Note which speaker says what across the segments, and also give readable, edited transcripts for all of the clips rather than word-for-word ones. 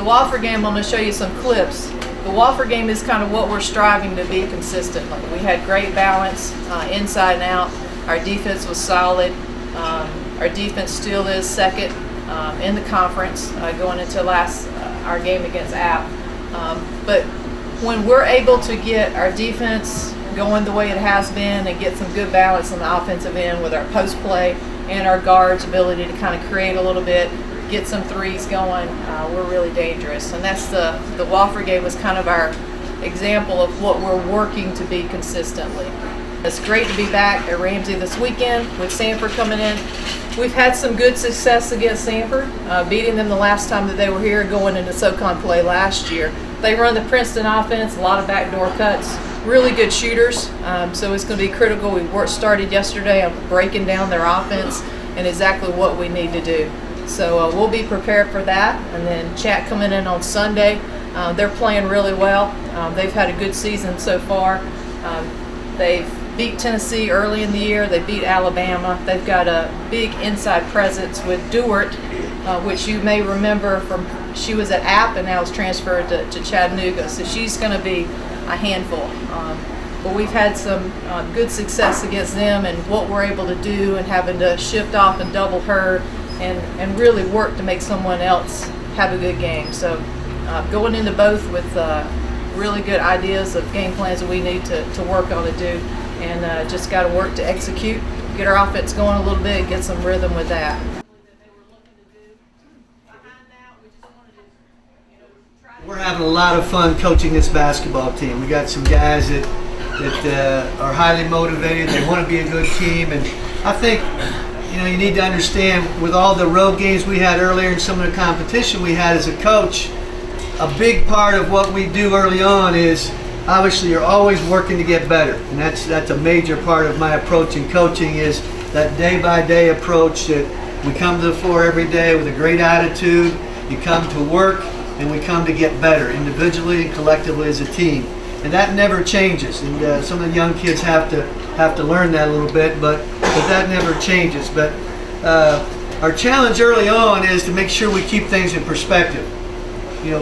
Speaker 1: the Wofford game, I'm going to show you some clips. The Wofford game is kind of what we're striving to be consistently. We had great balance inside and out. Our defense was solid. Our defense still is second in the conference going into our game against App. But when we're able to get our defense going the way it has been and get some good balance on the offensive end with our post play and our guards' ability to kind of create a little bit, get some threes going, we're really dangerous. And that's the Wofford game was kind of our example of what we're working to be consistently. It's great to be back at Ramsey this weekend with Sanford coming in. We've had some good success against Sanford, beating them the last time that they were here, going into SoCon play last year. They run the Princeton offense, a lot of backdoor cuts, really good shooters, so it's going to be critical. We started yesterday on breaking down their offense and exactly what we need to do. So we'll be prepared for that. And then Chat coming in on Sunday. They're playing really well. They've had a good season so far. They've beat Tennessee early in the year. They beat Alabama. They've got a big inside presence with Dewart, which you may remember from, she was at App and now is transferred to Chattanooga. So she's going to be a handful. But we've had some good success against them and what we're able to do and having to shift off and double her and really work to make someone else have a good game. So going into both with really good ideas of game plans that we need to work on to do, and just got to work to execute, get our offense going a little bit, get some rhythm with that.
Speaker 2: We're having a lot of fun coaching this basketball team. We got some guys that are highly motivated. They want to be a good team, and I think you need to understand with all the road games we had earlier and some of the competition we had as a coach, a big part of what we do early on is obviously you're always working to get better, and that's a major part of my approach in coaching is that day-by-day approach that we come to the floor every day with a great attitude. You come to work and we come to get better individually and collectively as a team, and that never changes. And some of the young kids have to learn that a little bit, but that never changes. But our challenge early on is to make sure we keep things in perspective.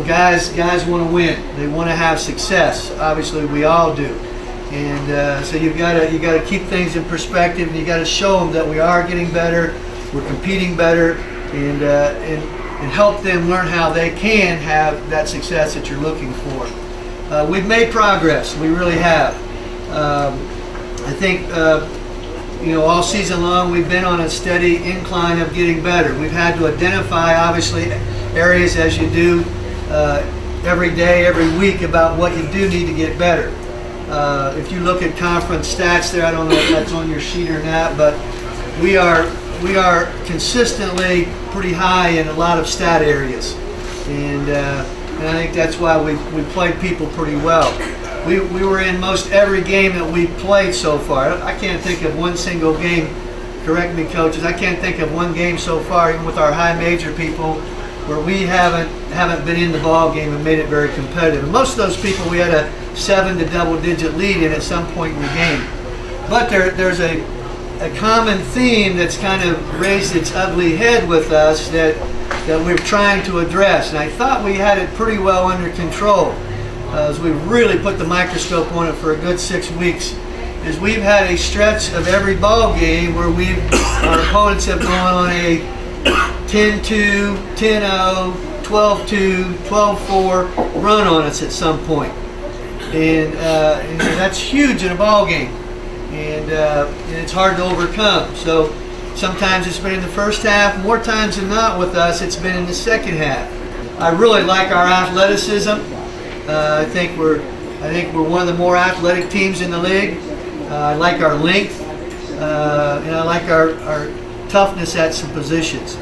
Speaker 2: Guys want to win. They want to have success. Obviously, we all do. And so you got to keep things in perspective, and you got to show them that we are getting better, we're competing better, and help them learn how they can have that success that you're looking for. We've made progress. We really have. I think all season long we've been on a steady incline of getting better. We've had to identify, obviously, areas as you do every day, every week about what you do need to get better. If you look at conference stats there, I don't know if that's on your sheet or not, but we are consistently pretty high in a lot of stat areas, and I think that's why we played people pretty well. We were in most every game that we played so far. I can't think of one single game, correct me coaches, I can't think of one game so far, even with our high major people, where we haven't been in the ball game and made it very competitive. And most of those people we had a 7 to double-digit lead in at some point in the game. But there's a common theme that's kind of raised its ugly head with us that we're trying to address. And I thought we had it pretty well under control as we really put the microscope on it for a good 6 weeks. Is we've had a stretch of every ball game where our opponents have gone on a 10-2, 10-0, 12-2, 12-4 run on us at some point. And that's huge in a ball game. And it's hard to overcome. So sometimes it's been in the first half. More times than not with us, it's been in the second half. I really like our athleticism. I think we're one of the more athletic teams in the league. I like our length, and I like our toughness at some positions.